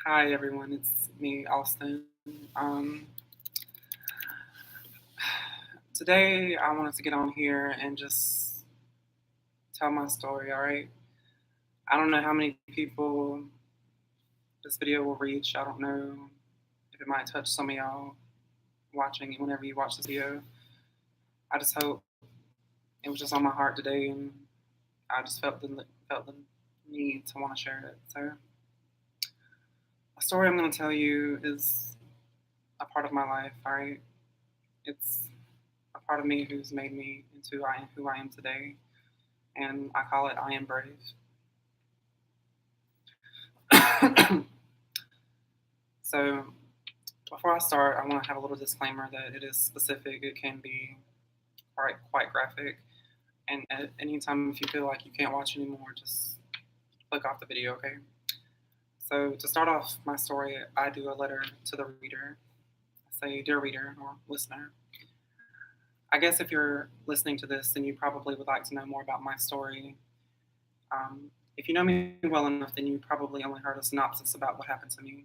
Hi everyone, it's me, Austin. Um, Today I wanted to get on here and just tell my story, alright? I don't know how many people this video will reach. I don't know if it might touch some of y'all watching it whenever you watch this video. I just hope it was just on my heart today and I just felt the need to want to share it. So, the story I'm going to tell you is a part of my life, alright? It's a part of me who's made me into who I am today, and I call it I Am Brave. So, before I start, I want to have a little disclaimer that it is specific. It can be quite graphic, and at any time if you feel like you can't watch anymore, just click off the video, okay? So, to start off my story, I do a letter to the reader. I say, "Dear reader or listener, I guess if you're listening to this, then you probably would like to know more about my story. If you know me well enough, then you probably only heard a synopsis about what happened to me.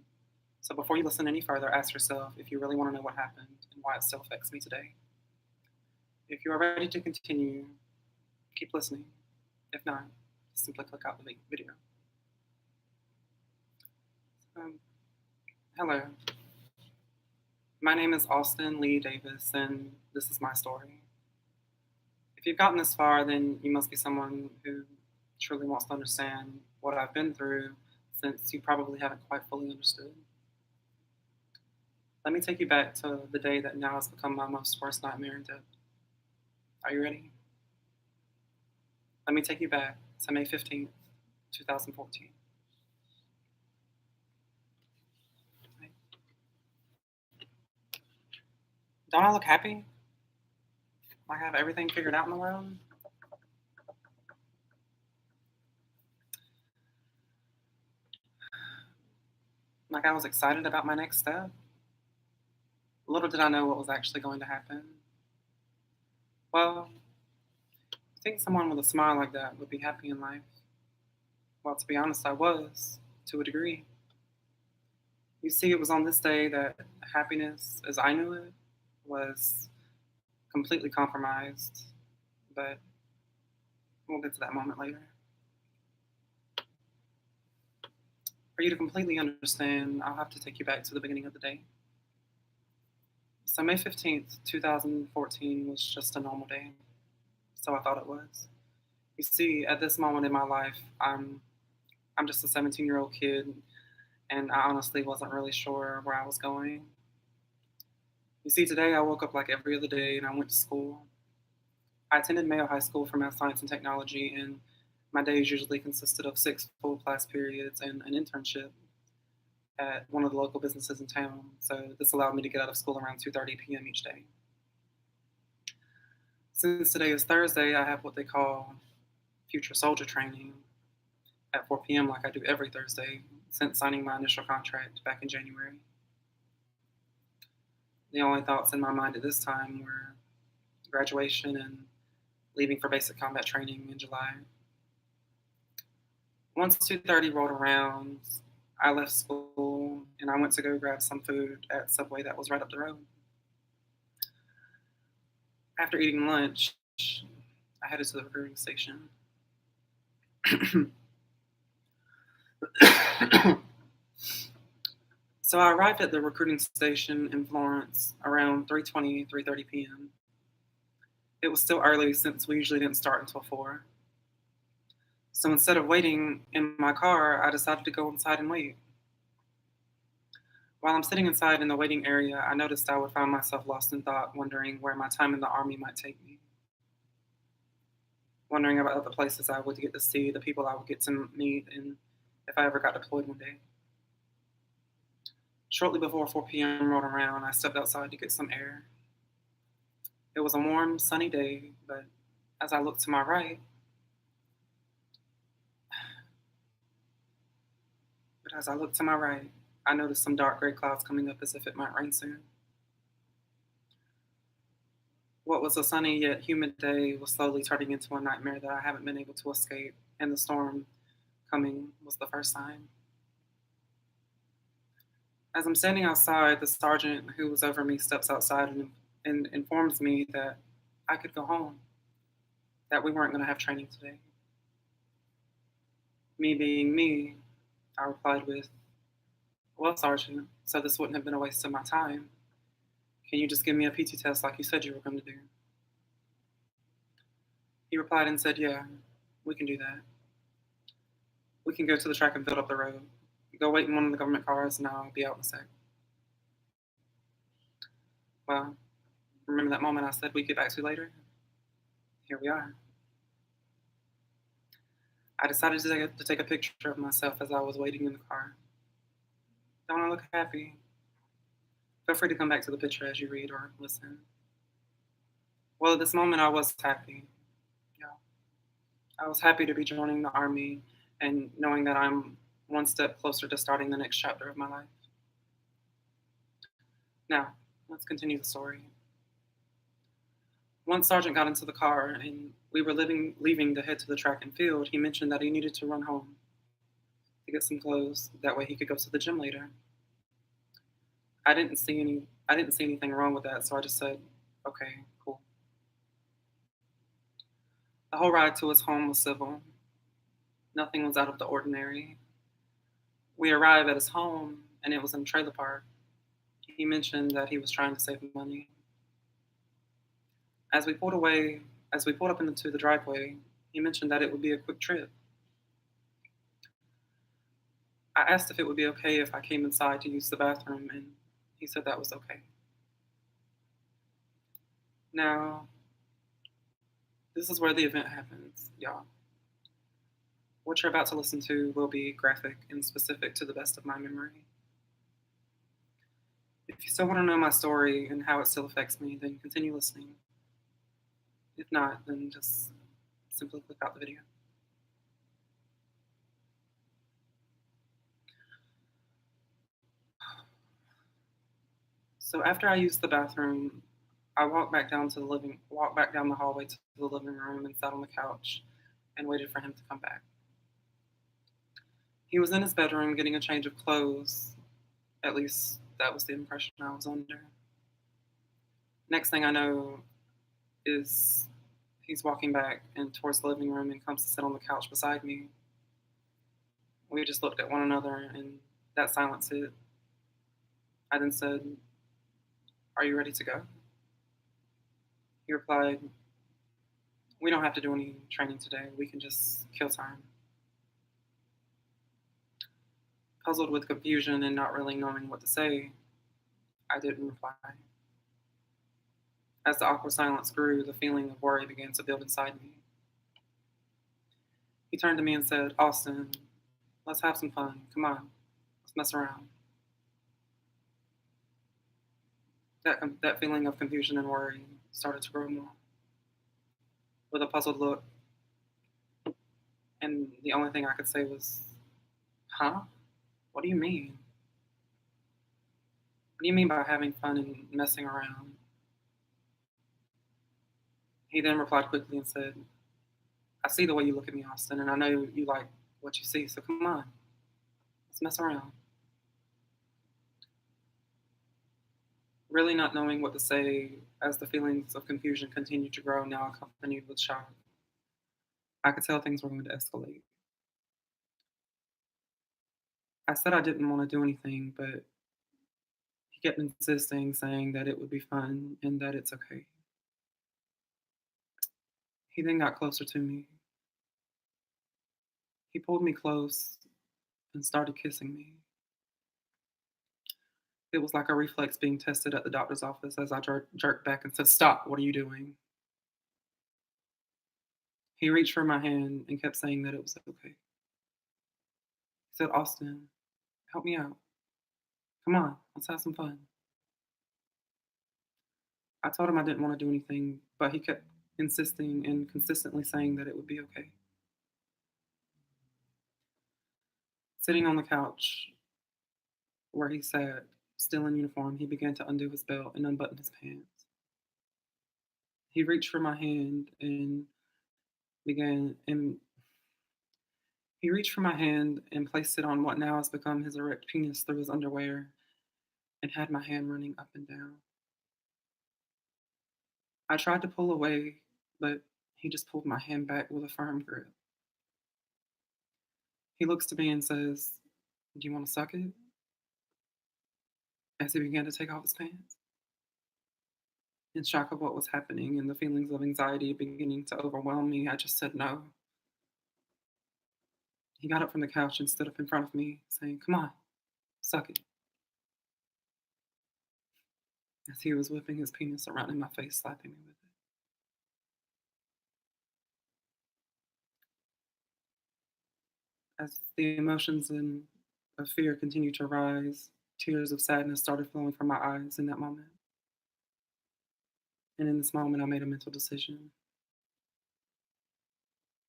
So before you listen any further, ask yourself if you really want to know what happened and why it still affects me today. If you are ready to continue, keep listening. If not, simply click out the video. Um, Hello, my name is Austin Lee Davis, and this is my story. If you've gotten this far, then you must be someone who truly wants to understand what I've been through, since you probably haven't quite fully understood. Let me take you back to the day that now has become my most worst nightmare and death. Are you ready? Let me take you back to May 15th, 2014. Don't I look happy? Like I have everything figured out in the world? Like I was excited about my next step? Little did I know what was actually going to happen. Well, I think someone with a smile like that would be happy in life. Well, to be honest, I was, to a degree. You see, it was on this day that happiness, as I knew it, was completely compromised. But we'll get to that moment later. For you to completely understand, I'll have to take you back to the beginning of the day. So, May 15th, 2014 was just a normal day. So I thought it was. You see, at this moment in my life, I'm just a 17-year-old kid, and I honestly wasn't really sure where I was going. You see, today I woke up like every other day and I went to school. I attended Mayo High School for Math, Science, and Technology, and my days usually consisted of 6 full class periods and an internship at one of the local businesses in town. So this allowed me to get out of school around 2:30 p.m. each day. Since today is Thursday, I have what they call future soldier training at 4 p.m. like I do every Thursday since signing my initial contract back in January. The only thoughts in my mind at this time were graduation and leaving for basic combat training in July. Once 2:30 rolled around, I left school and I went to go grab some food at Subway that was right up the road. After eating lunch, I headed to the recruiting station. So I arrived at the recruiting station in Florence around 3:30 p.m. It was still early since we usually didn't start until 4. So instead of waiting in my car, I decided to go inside and wait. While I'm sitting inside in the waiting area, I noticed I would find myself lost in thought, wondering where my time in the Army might take me, wondering about the places I would get to see, the people I would get to meet, and if I ever got deployed one day. Shortly before 4 p.m. rolled around, I stepped outside to get some air. It was a warm, sunny day, but as I looked to my right, I noticed some dark gray clouds coming up as if it might rain soon. What was a sunny yet humid day was slowly turning into a nightmare that I haven't been able to escape, and the storm coming was the first sign. As I'm standing outside, the sergeant who was over me steps outside and informs me that I could go home, that we weren't going to have training today. Me being me, I replied with, "Well, Sergeant, so this wouldn't have been a waste of my time. Can you just give me a PT test like you said you were going to do?" He replied and said, "Yeah, we can do that. We can go to the track and field up the road. Go wait in one of the government cars and I'll be out in a sec." Well, remember that moment I said we'd get back to later? Here we are. I decided to take a picture of myself as I was waiting in the car. Don't I look happy? Feel free to come back to the picture as you read or listen. Well, at this moment, I was happy. Yeah. I was happy to be joining the Army and knowing that I'm one step closer to starting the next chapter of my life. Now, let's continue the story. Once Sergeant got into the car and we were leaving to head to the track and field, he mentioned that he needed to run home to get some clothes. That way he could go to the gym later. I didn't see anything wrong with that, so I just said, "Okay, cool." The whole ride to his home was civil. Nothing was out of the ordinary. We arrived at his home and it was in a trailer park. He mentioned that he was trying to save money. As we pulled away, as we pulled up into the driveway, he mentioned that it would be a quick trip. I asked if it would be okay if I came inside to use the bathroom, and he said that was okay. Now, this is where the event happens, y'all. What you're about to listen to will be graphic and specific to the best of my memory. If you still want to know my story and how it still affects me, then continue listening. If not, then just simply click out the video. So after I used the bathroom, I walked back down the hallway to the living room and sat on the couch and waited for him to come back. He was in his bedroom getting a change of clothes. At least that was the impression I was under. Next thing I know is he's walking back and towards the living room and comes to sit on the couch beside me. We just looked at one another and that silence hit. I then said, "Are you ready to go?" He replied, "We don't have to do any training today. We can just kill time." Puzzled with confusion and not really knowing what to say, I didn't reply. As the awkward silence grew, the feeling of worry began to build inside me. He turned to me and said, "Austin, let's have some fun. Come on, let's mess around." That feeling of confusion and worry started to grow more. With a puzzled look, and the only thing I could say was, "Huh? What do you mean? What do you mean by having fun and messing around?" He then replied quickly and said, "I see the way you look at me, Austin, and I know you like what you see, so come on, let's mess around." Really not knowing what to say as the feelings of confusion continued to grow, now accompanied with shock. I could tell things were going to escalate. I said I didn't want to do anything, but he kept insisting, saying that it would be fun and that it's okay. He then got closer to me. He pulled me close and started kissing me. It was like a reflex being tested at the doctor's office as I jerked back and said, "Stop, what are you doing?" He reached for my hand and kept saying that it was okay. He said, "Austin, help me out. Come on, let's have some fun." I told him I didn't want to do anything, but he kept insisting and consistently saying that it would be okay. Sitting on the couch where he sat, still in uniform, he began to undo his belt and unbutton his pants. He reached for my hand and began and he reached for my hand and placed it on what now has become his erect penis through his underwear and had my hand running up and down. I tried to pull away, but he just pulled my hand back with a firm grip. He looks to me and says, "Do you want to suck it?" As he began to take off his pants. In shock of what was happening and the feelings of anxiety beginning to overwhelm me, I just said no. He got up from the couch and stood up in front of me, saying, "Come on, suck it," as he was whipping his penis around in my face, slapping me with it. As the emotions and of fear continued to rise, tears of sadness started flowing from my eyes in that moment. And in this moment, I made a mental decision.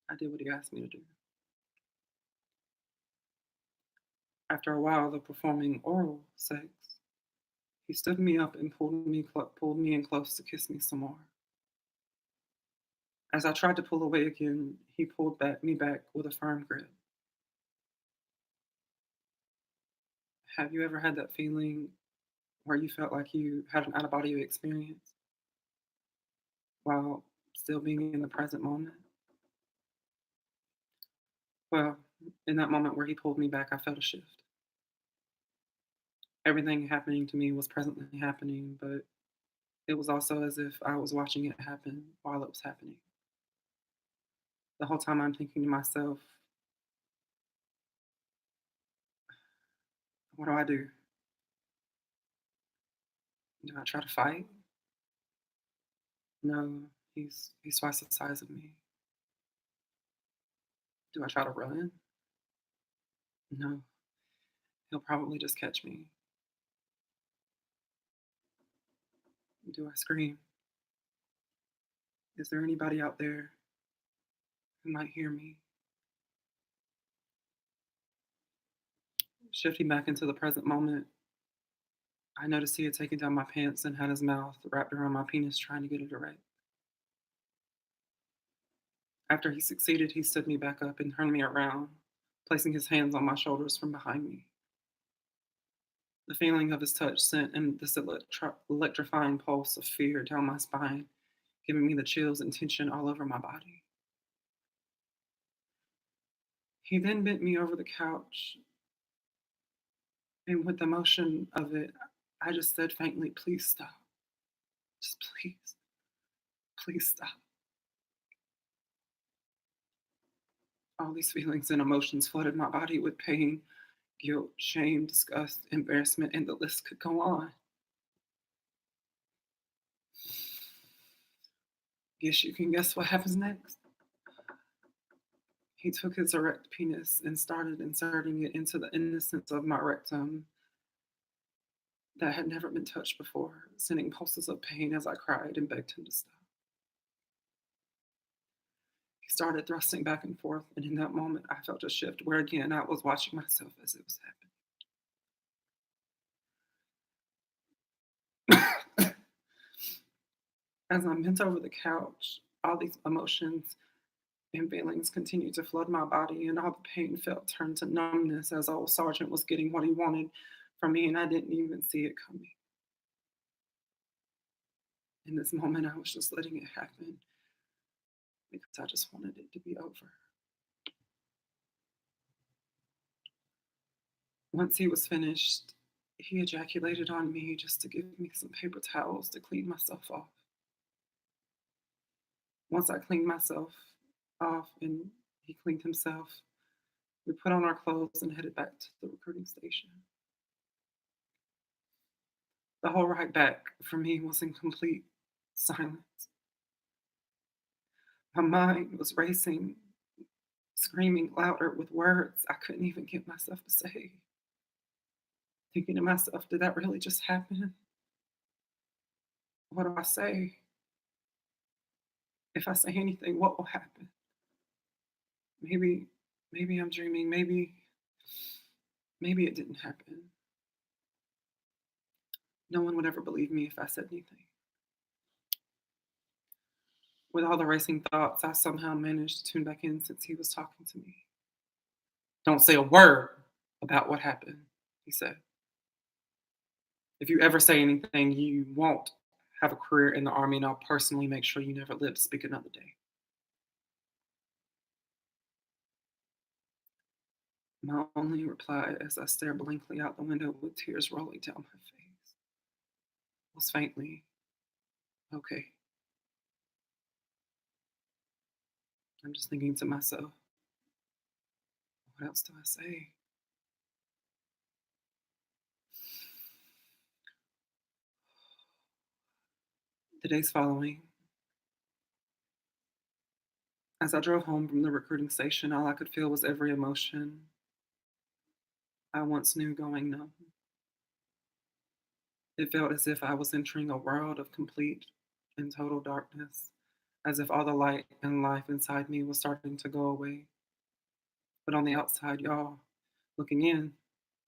I did what he asked me to do. After a while of performing oral sex, he stood me up and pulled me in close to kiss me some more. As I tried to pull away again, he me back with a firm grip. Have you ever had that feeling where you felt like you had an out of body experience while still being in the present moment? Well, in that moment where he pulled me back, I felt a shift. Everything happening to me was presently happening, but it was also as if I was watching it happen while it was happening. The whole time I'm thinking to myself, what do I do? Do I try to fight? No, he's twice the size of me. Do I try to run? No, he'll probably just catch me. Do I scream? Is there anybody out there who might hear me? Shifting back into the present moment, I noticed he had taken down my pants and had his mouth wrapped around my penis trying to get it erect. After he succeeded, he stood me back up and turned me around, placing his hands on my shoulders from behind me. The feeling of his touch sent in this electrifying pulse of fear down my spine, giving me the chills and tension all over my body. He then bent me over the couch, and with the motion of it, I just said faintly, "Please stop. Just please, please stop." All these feelings and emotions flooded my body with pain, guilt, shame, disgust, embarrassment, and the list could go on. Guess you can guess what happens next. He took his erect penis and started inserting it into the innocence of my rectum that had never been touched before, sending pulses of pain as I cried and begged him to stop. He started thrusting back and forth, and in that moment, I felt a shift where again I was watching myself as it was happening. As I bent over the couch, all these emotions and feelings continued to flood my body, and all the pain felt turned to numbness as old Sergeant was getting what he wanted from me, and I didn't even see it coming. In this moment, I was just letting it happen because I just wanted it to be over. Once he was finished, he ejaculated on me just to give me some paper towels to clean myself off. Once I cleaned myself off and he cleaned himself, we put on our clothes and headed back to the recruiting station. The whole ride back for me was in complete silence. My mind was racing, screaming louder with words I couldn't even get myself to say. Thinking to myself, did that really just happen? What do I say? If I say anything, what will happen? Maybe, maybe I'm dreaming. Maybe it didn't happen. No one would ever believe me if I said anything. With all the racing thoughts, I somehow managed to tune back in since he was talking to me. "Don't say a word about what happened," he said. If you ever say anything, you won't have a career in the Army, and I'll personally make sure you never live to speak another day." My only reply, as I stare blankly out the window with tears rolling down my face, was faintly, "Okay." I'm just thinking to myself, what else do I say? The days following, as I drove home from the recruiting station, all I could feel was every emotion I once knew going numb. It felt as if I was entering a world of complete and total darkness, as if all the light and life inside me was starting to go away. But on the outside, y'all, looking in,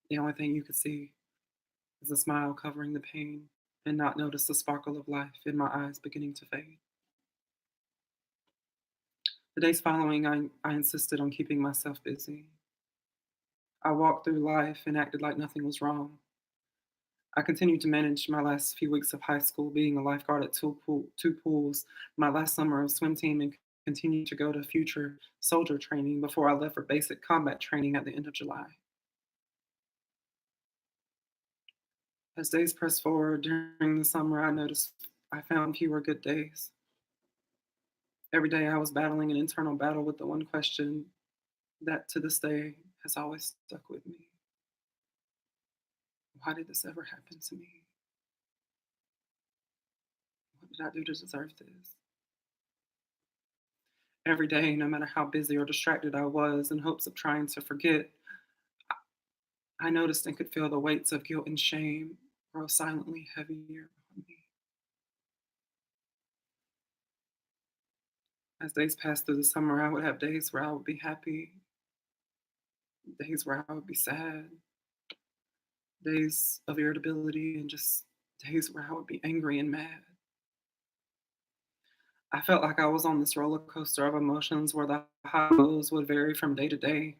the only thing you could see is a smile covering the pain and not notice the sparkle of life in my eyes beginning to fade. The days following, I insisted on keeping myself busy. I walked through life and acted like nothing was wrong. I continued to manage my last few weeks of high school, being a lifeguard at two pools, my last summer of swim team, and continued to go to future soldier training before I left for basic combat training at the end of July. As days pressed forward during the summer, I noticed I found fewer good days. Every day I was battling an internal battle with the one question that to this day has always stuck with me. Why did this ever happen to me? What did I do to deserve this? Every day, no matter how busy or distracted I was, in hopes of trying to forget, I noticed and could feel the weights of guilt and shame grow silently heavier on me. As days passed through the summer, I would have days where I would be happy, days where I would be sad, days of irritability, and just days where I would be angry and mad. I felt like I was on this roller coaster of emotions where the high and lows would vary from day to day.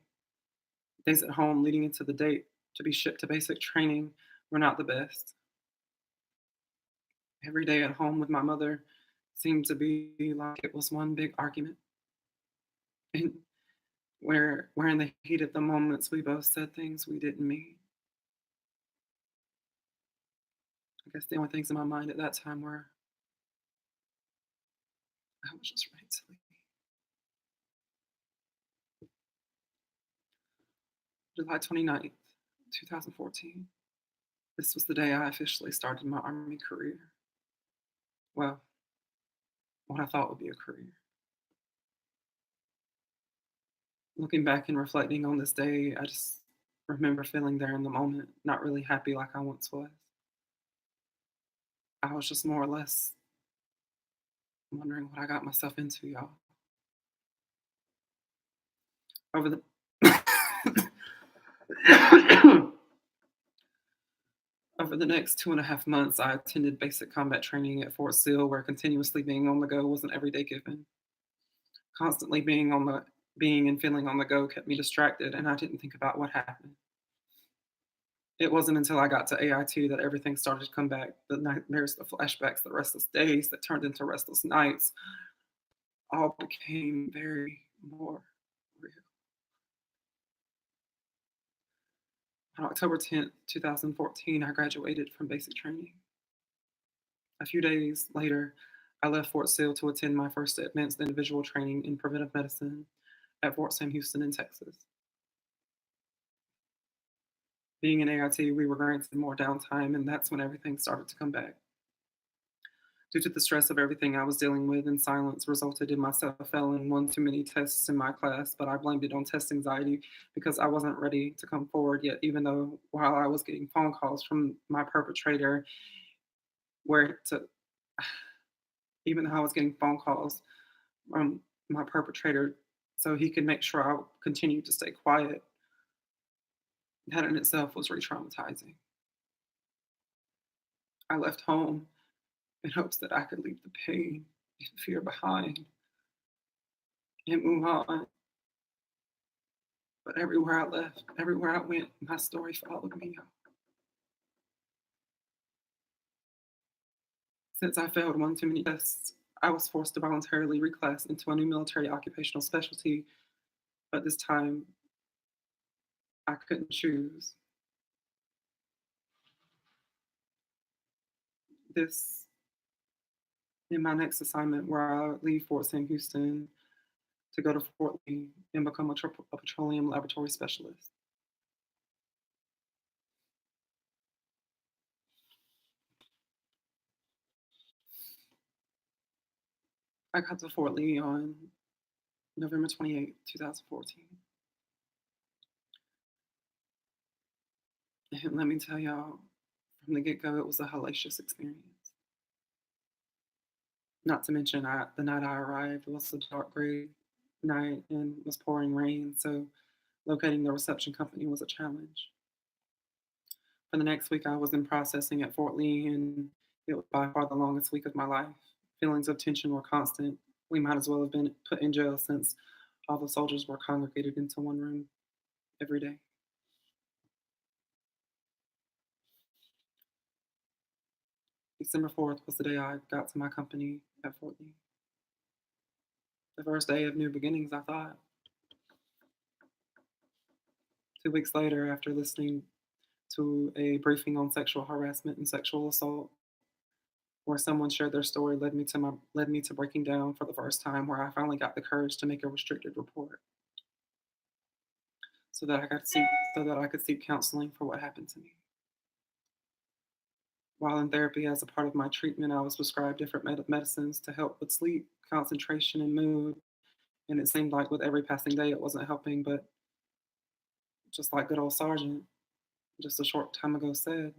Days at home leading into the date to be shipped to basic training were not the best. Every day at home with my mother seemed to be like it was one big argument. And where in the heat of the moments we both said things we didn't mean. I guess the only things in my mind at that time were I was just ready to leave. July 29th, 2014. This was the day I officially started my Army career. Well, what I thought would be a career. Looking back and reflecting on this day, I just remember feeling there in the moment, not really happy like I once was. I was just more or less wondering what I got myself into, y'all. Over the over the next 2.5 months, I attended basic combat training at Fort Sill, where continuously being on the go was an everyday given. Constantly being and feeling on the go kept me distracted, and I didn't think about what happened. It wasn't until I got to AIT that everything started to come back. The nightmares, the flashbacks, the restless days that turned into restless nights all became very more real. On October 10th, 2014, I graduated from basic training. A few days later, I left Fort Sill to attend my first advanced individual training in preventive medicine at Fort Sam Houston in Texas. Being in AIT, we were granted more downtime, and that's when everything started to come back. Due to the stress of everything I was dealing with, and silence resulted in myself failing one too many tests in my class, but I blamed it on test anxiety because I wasn't ready to come forward yet, even though while I was getting phone calls from my perpetrator, where to, even though I was getting phone calls from my perpetrator so he could make sure I continued to stay quiet, that in itself was re traumatizing. I left home in hopes that I could leave the pain and fear behind and move on. But everywhere I left, everywhere I went, my story followed me. Since I failed one too many tests, I was forced to voluntarily reclass into a new military occupational specialty, but this time I couldn't choose. This in my next assignment where I leave Fort Sam Houston to go to Fort Lee and become a petroleum laboratory specialist. I got to Fort Lee on November 28th, 2014. And let me tell y'all, from the get go, it was a hellacious experience. Not to mention, the night I arrived was a dark gray night and was pouring rain, so locating the reception company was a challenge. For the next week, I was in processing at Fort Lee, and it was by far the longest week of my life. Feelings of tension were constant. We might as well have been put in jail since all the soldiers were congregated into one room every day. December 4th was the day I got to my company at Fort Lee. The first day of new beginnings, I thought. 2 weeks later, after listening to a briefing on sexual harassment and sexual assault, where someone shared their story, led me to breaking down for the first time, where I finally got the courage to make a restricted report, so that I could seek counseling for what happened to me. While in therapy, as a part of my treatment, I was prescribed different medicines to help with sleep, concentration, and mood. And it seemed like with every passing day, it wasn't helping. But just like good old Sergeant just a short time ago said,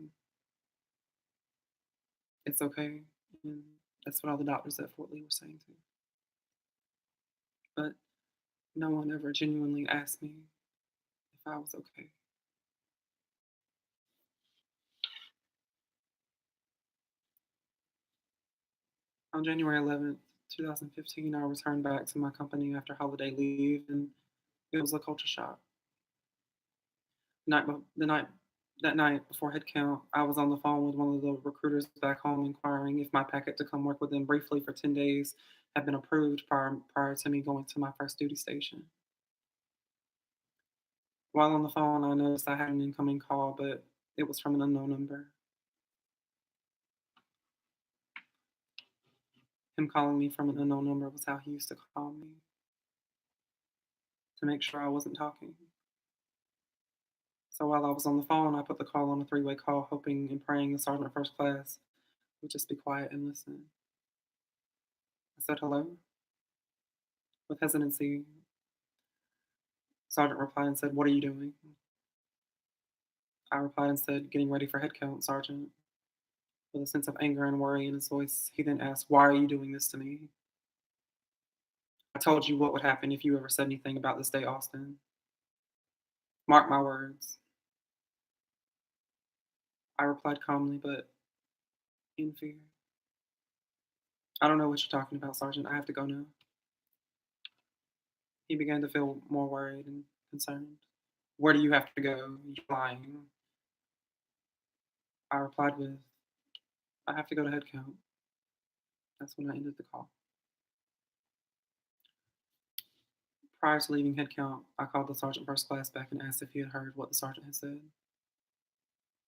it's okay. And that's what all the doctors at Fort Lee were saying too. But no one ever genuinely asked me if I was okay. On January 11th, 2015, I returned back to my company after holiday leave, and it was a culture shock. The night that night before head count, I was on the phone with one of the recruiters back home inquiring if my packet to come work with them briefly for 10 days had been approved prior to me going to my first duty station. While on the phone, I noticed I had an incoming call, but it was from an unknown number. Him calling me from an unknown number was how he used to call me to make sure I wasn't talking. So while I was on the phone, I put the call on a three-way call, hoping and praying the sergeant first class would just be quiet and listen. I said hello. With hesitancy, Sergeant replied and said, "What are you doing?" I replied and said, "Getting ready for head count, Sergeant." With a sense of anger and worry in his voice, he then asked, "Why are you doing this to me? I told you what would happen if you ever said anything about this day, Austin. Mark my words." I replied calmly, but in fear. "I don't know what you're talking about, Sergeant. I have to go now." He began to feel more worried and concerned. "Where do you have to go? You're lying." I replied with, "I have to go to head count." That's when I ended the call. Prior to leaving head count, I called the sergeant first class back and asked if he had heard what the sergeant had said.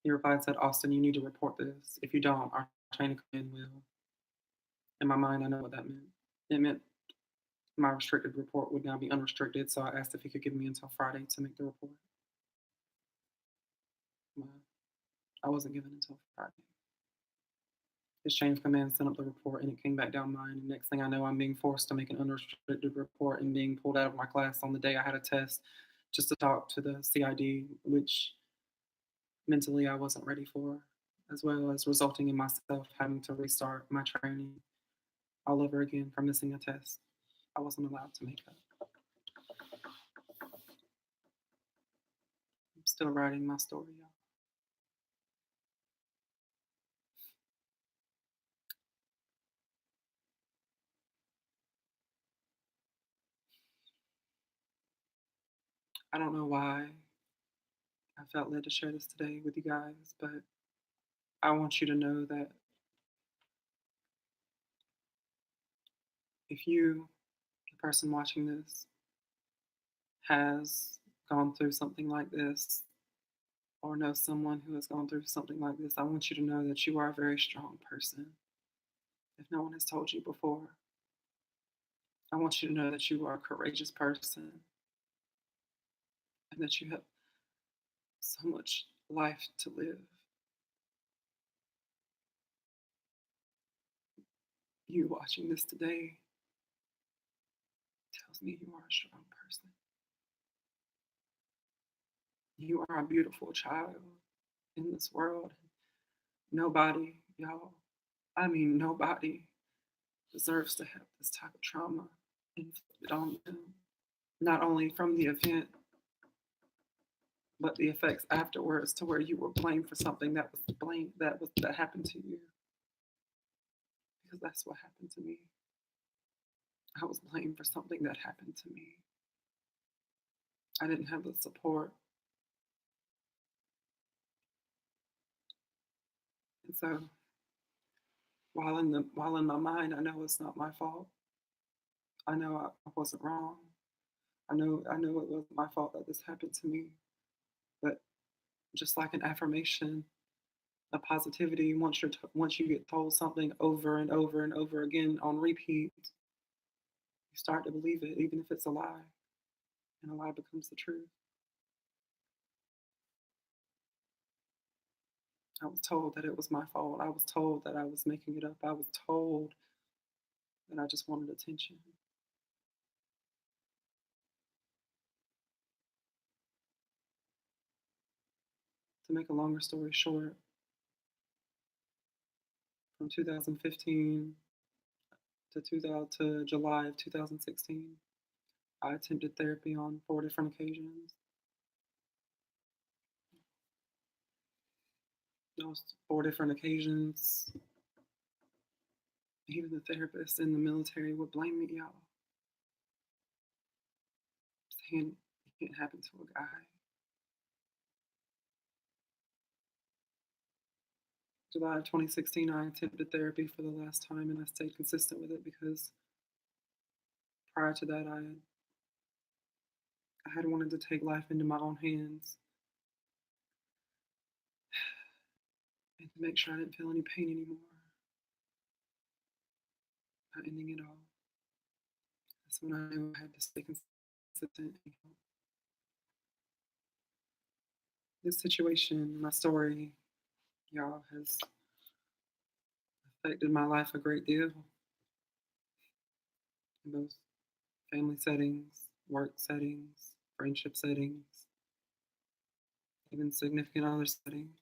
He replied and said, "Austin, you need to report this. If you don't, our chain of command will." In my mind, I know what that meant. It meant my restricted report would now be unrestricted, so I asked if he could give me until Friday to make the report. Well, I wasn't given until Friday. His chain of command sent up the report and it came back down mine. And next thing I know, I'm being forced to make an unrestricted report and being pulled out of my class on the day I had a test just to talk to the CID, which mentally I wasn't ready for, as well as resulting in myself having to restart my training all over again for missing a test I wasn't allowed to make up. I'm still writing my story, y'all. I don't know why I felt led to share this today with you guys, but I want you to know that if you, the person watching this, has gone through something like this, or know someone who has gone through something like this, I want you to know that you are a very strong person. If no one has told you before, I want you to know that you are a courageous person and that you have so much life to live. You watching this today tells me you are a strong person. You are a beautiful child in this world. Nobody, y'all, I mean, nobody deserves to have this type of trauma inflicted on them. Not only from the event, but the effects afterwards, to where you were blamed for something that was blamed that happened to you. Because that's what happened to me. I was blamed for something that happened to me. I didn't have the support. And so while in my mind, I know it's not my fault. I know I wasn't wrong. I know it wasn't my fault that this happened to me. But just like an affirmation, a positivity, once you get told something over and over and over again on repeat, you start to believe it, even if it's a lie, and a lie becomes the truth. I was told that it was my fault. I was told that I was making it up. I was told that I just wanted attention. To make a longer story short, from 2015 to July of 2016, I attempted therapy on 4 different occasions. Those 4 different occasions, even the therapists in the military would blame me, y'all, saying it can't happen to a guy. July of 2016, I attempted therapy for the last time, and I stayed consistent with it because prior to that, I had wanted to take life into my own hands and to make sure I didn't feel any pain anymore by ending it all. That's when I knew I had to stay consistent. This situation, my story, y'all, has affected my life a great deal in both family settings, work settings, friendship settings, even significant other settings.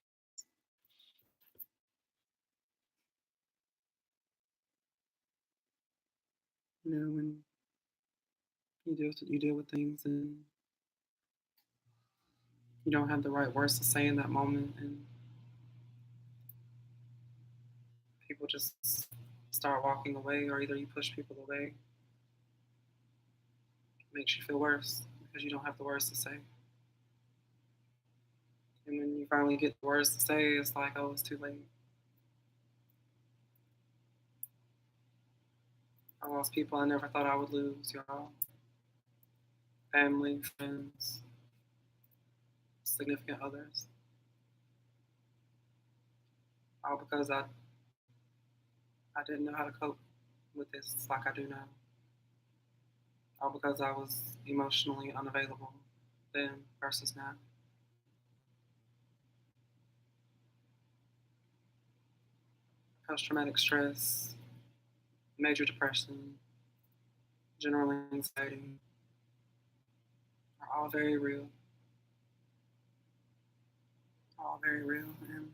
When you deal with things and you don't have the right words to say in that moment, and people just start walking away, or either you push people away, it makes you feel worse because you don't have the words to say. And when you finally get the words to say, it's like, oh, it's too late. I lost people I never thought I would lose, y'all. Family, friends, significant others. All because I didn't know how to cope with this like I do now. All because I was emotionally unavailable then versus now. Post traumatic stress, major depression, general anxiety are all very real. All very real. And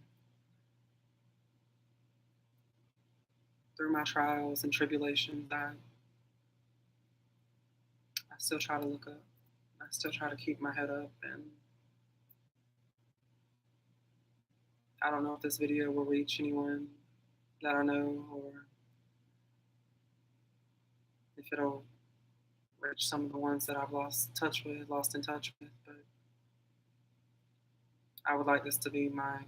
through my trials and tribulations, I still try to look up. I still try to keep my head up. And I don't know if this video will reach anyone that I know, or if it'll reach some of the ones that I've lost in touch with. But I would like this to be my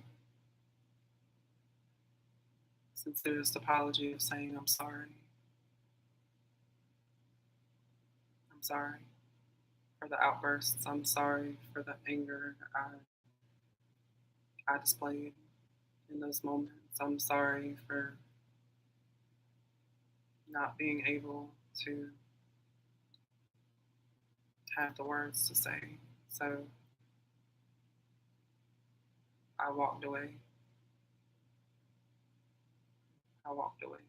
sincerest apology of saying I'm sorry. sorry for the outbursts. I'm sorry for the anger I displayed in those moments. I'm sorry for not being able to have the words to say. So I walked away. I walked away.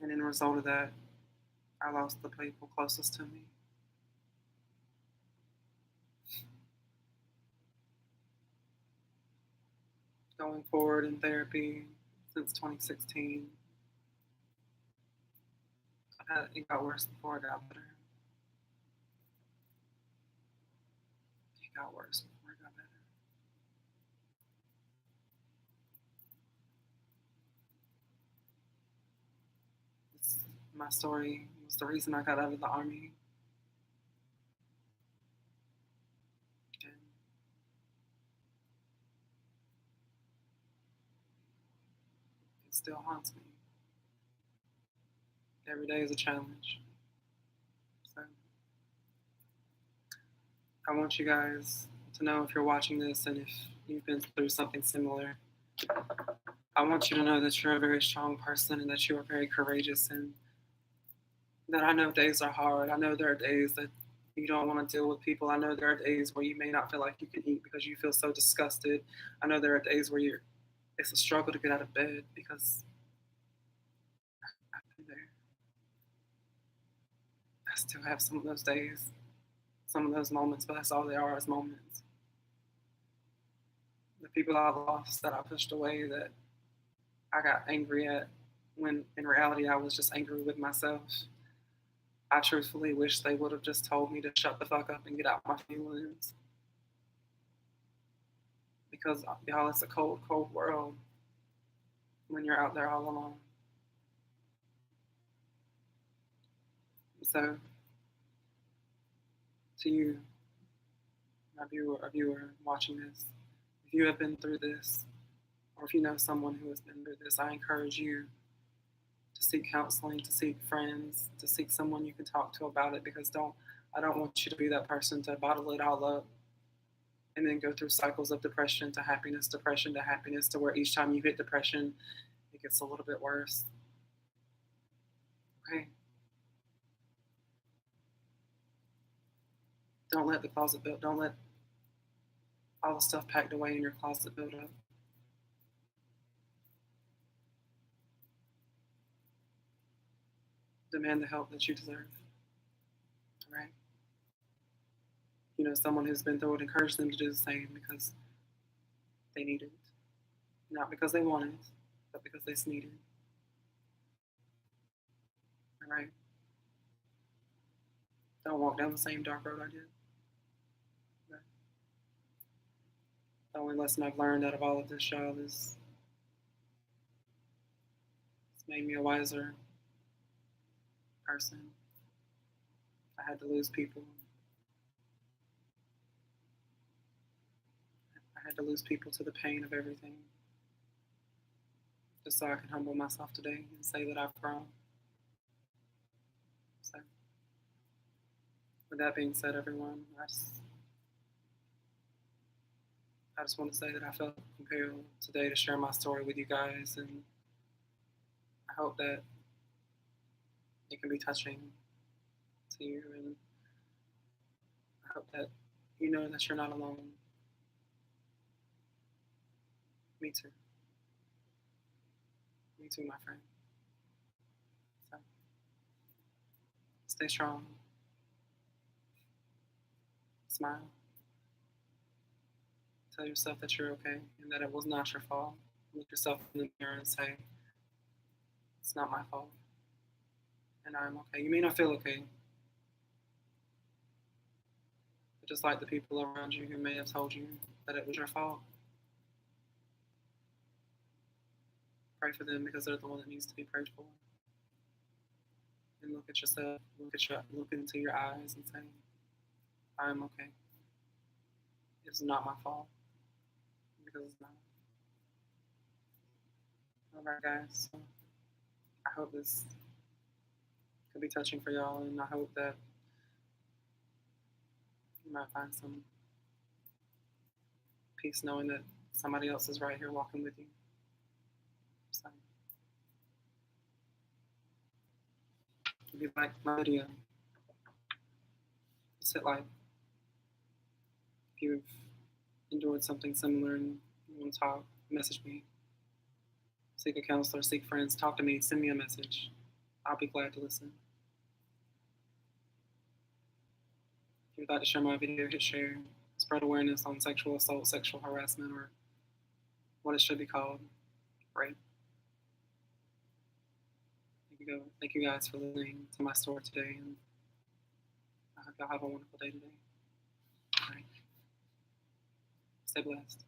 And in result of that, I lost the people closest to me. Going forward in therapy since 2016, it got worse before it got better. It got worse before it got better. My story was the reason I got out of the army. And it still haunts me. Every day is a challenge. So I want you guys to know, if you're watching this and if you've been through something similar, I want you to know that you're a very strong person and that you are very courageous, and that I know days are hard. I know there are days that you don't want to deal with people. I know there are days where you may not feel like you can eat because you feel so disgusted. I know there are days where it's a struggle to get out of bed because I've been there. I still have some of those days, some of those moments, but that's all they are, is moments. The people I lost, that I pushed away, that I got angry at, when in reality I was just angry with myself. I truthfully wish they would have just told me to shut the fuck up and get out my feelings. Because, y'all, it's a cold, cold world when you're out there all alone. So, to you, a viewer watching this, if you have been through this, or if you know someone who has been through this, I encourage you to seek counseling, to seek friends, to seek someone you can talk to about it. Because I don't want you to be that person to bottle it all up and then go through cycles of depression to happiness, depression to happiness, to where each time you hit depression, it gets a little bit worse. Okay? Don't let the closet build. Don't let all the stuff packed away in your closet build up. Demand the help that you deserve. All right? You know, someone who's been through it, encourage them to do the same, because they need it. Not because they want it, but because they need it. All right? Don't walk down the same dark road I did. Right? The only lesson I've learned out of all of this, y'all, is it's made me a wiser person. I had to lose people. I had to lose people to the pain of everything, just so I can humble myself today and say that I've grown. So, with that being said, everyone, I just want to say that I felt compelled today to share my story with you guys, and I hope that it can be touching to you, and I hope that you know that you're not alone. Me too. Me too, my friend. So, stay strong. Smile. Tell yourself that you're okay and that it was not your fault. Look yourself in the mirror and say, it's not my fault. And I'm okay. You may not feel okay, but just like the people around you who may have told you that it was your fault, pray for them, because they're the one that needs to be prayed for. And look at yourself, look into your eyes and say, I'm okay. It's not my fault, because it's not. All right, guys. So I hope this could be touching for y'all, and I hope that you might find some peace knowing that somebody else is right here walking with you. So, if you like my video, just hit like. If you've endured something similar and you want to talk, message me. Seek a counselor, seek friends, talk to me, send me a message. I'll be glad to listen. If you'd like to share my video, hit share. Spread awareness on sexual assault, sexual harassment, or what it should be called, rape. Thank you guys for listening to my story today, and I hope y'all have a wonderful day today. All right. Stay blessed.